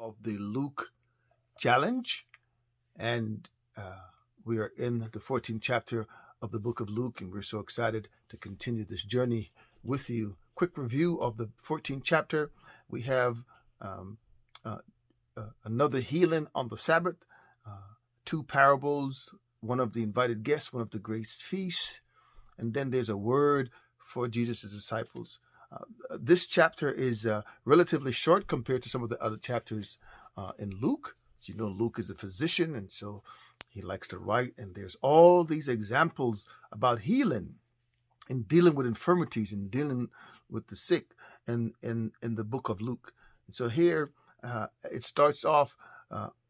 of the Luke Challenge, and we are in the 14th chapter of the book of Luke, and we're so excited to continue this journey with you. Quick review of the 14th chapter. We have another healing on the Sabbath, two parables, one of the invited guests, one of the great feasts, and then there's a word for Jesus' disciples. This chapter is relatively short compared to some of the other chapters in Luke. As you know, Luke is a physician, and so he likes to write, and there's all these examples about healing and dealing with infirmities and dealing with the sick in the book of Luke. And so here it starts off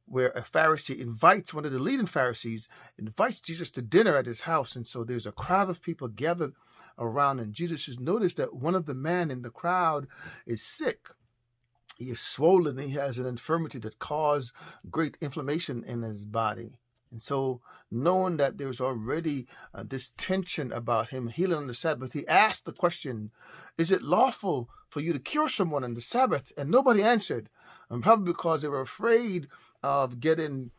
where a Pharisee invites, one of the leading Pharisees, invites Jesus to dinner at his house. And so there's a crowd of people gathered around, and Jesus has noticed that one of the men in the crowd is sick. He is swollen. He has an infirmity that caused great inflammation in his body. And so knowing that there's already this tension about him healing on the Sabbath, he asked the question, is it lawful for you to cure someone on the Sabbath? And nobody answered, and probably because they were afraid of getting,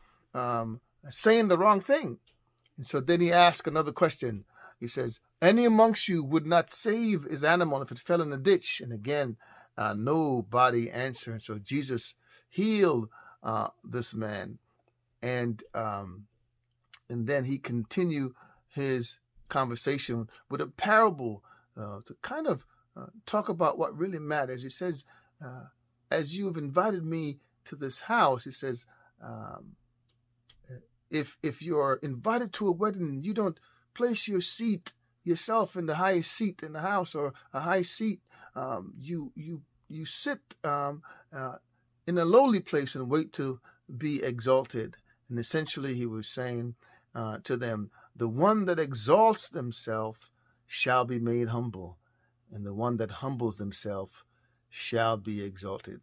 saying the wrong thing. And so then he asked another question. He says, any amongst you would not save his animal if it fell in a ditch? And again, nobody answered. So Jesus healed this man. And then he continued his conversation with a parable to kind of talk about what really matters. He says, as you've invited me to this house, he says, if you're invited to a wedding, you don't place yourself in the highest seat in the house or a high seat. You sit in a lowly place and wait to be exalted. And essentially he was saying to them, the one that exalts themselves shall be made humble, and the one that humbles themselves shall be exalted.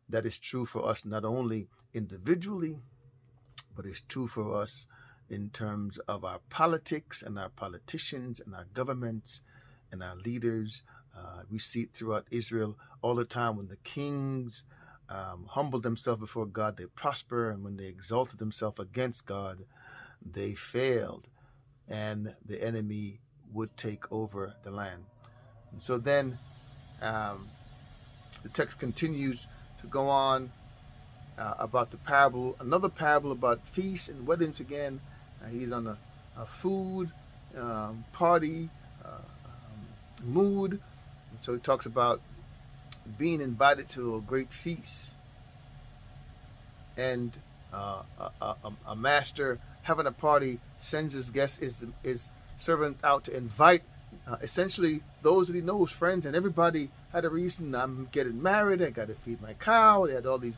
That is true for us not only individually, but it's true for us in terms of our politics and our politicians and our governments and our leaders. We see it throughout Israel all the time. When the kings humbled themselves before God, they prosper, and when they exalted themselves against God, they failed, and the enemy would take over the land. And so then the text continues to go on about the parable, another parable about feasts and weddings again. He's on a food party mood. And so he talks about being invited to a great feast, and a master having a party sends his guest, his servant out to invite essentially those that he knows, friends, and everybody had a reason. I'm getting married, I got to feed my cow. They had all these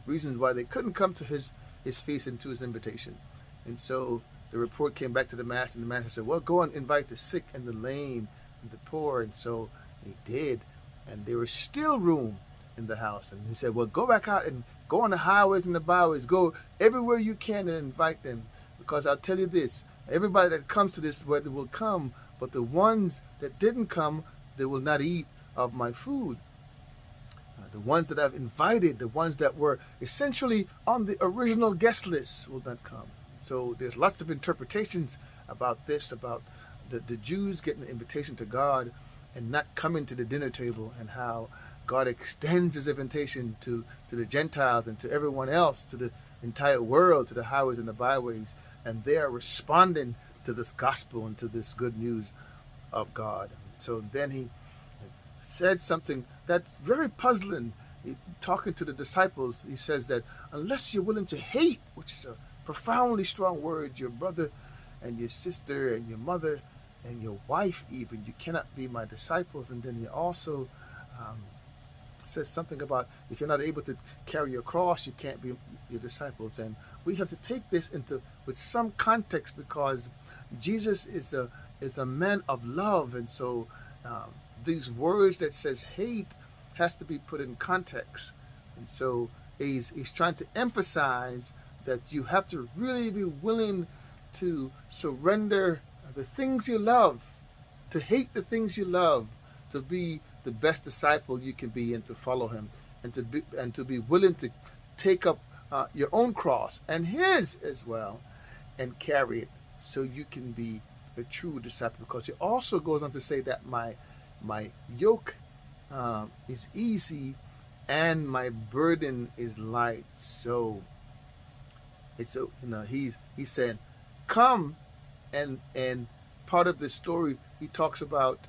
reasons why they couldn't come to his feast and to his invitation. And so the report came back to the master, and the master said, well, go and invite the sick and the lame and the poor. And so he did, and there was still room in the house. And he said, well, go back out and go on the highways and the byways, go everywhere you can and invite them, because I'll tell you this, everybody that comes to this wedding will come, but the ones that didn't come, they will not eat of my food. The ones that I've invited, the ones that were essentially on the original guest list, will not come. So there's lots of interpretations about this, about the Jews getting an invitation to God and not coming to the dinner table, and how God extends his invitation to the Gentiles and to everyone else, to the entire world, to the highways and the byways, and they are responding to this gospel and to this good news of God. So then he said something that's very puzzling. Talking to the disciples, he says that unless you're willing to hate, which is a profoundly strong word, your brother and your sister and your mother and your wife even, you cannot be my disciples. And then he also says something about if you're not able to carry your cross, you can't be your disciples. And we have to take this into with some context, because Jesus is a man of love, and so these words that says hate has to be put in context. And so he's trying to emphasize that you have to really be willing to surrender the things you love, to hate the things you love, to be the best disciple you can be, and to follow him, and to be willing to take up your own cross and his as well and carry it so you can be a true disciple. Because he also goes on to say that my yoke is easy and my burden is light. So it's he's saying, come, and part of this story he talks about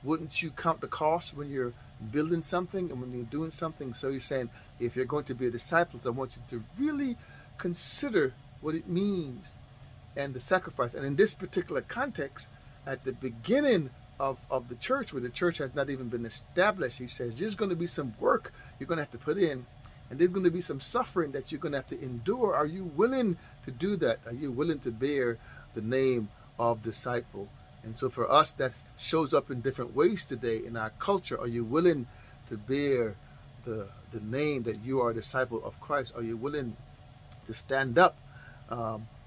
wouldn't you count the cost when you're building something and when you're doing something. So he's saying, if you're going to be a disciple, I want you to really consider what it means and the sacrifice. And in this particular context, at the beginning of the church, where the church has not even been established, he says there's going to be some work you're going to have to put in, and there's going to be some suffering that you're going to have to endure. Are you willing to do that? Are you willing to bear the name of disciple? And so for us, that shows up in different ways today in our culture. Are you willing to bear the name that you are a disciple of Christ? Are you willing to stand up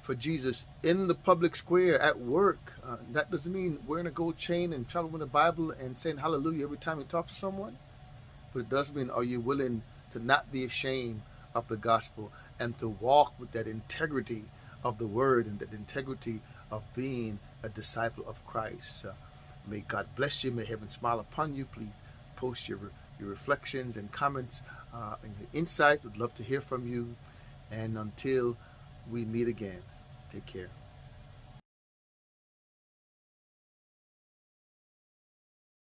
for Jesus in the public square, at work? That doesn't mean wearing a gold chain and traveling the Bible and saying hallelujah every time you talk to someone. But it does mean, are you willing to not be ashamed of the gospel and to walk with that integrity of the word and that integrity of being a disciple of Christ? May God bless you. May heaven smile upon you. Please post your reflections and comments and your insight. Would love to hear from you. And until we meet again, take care.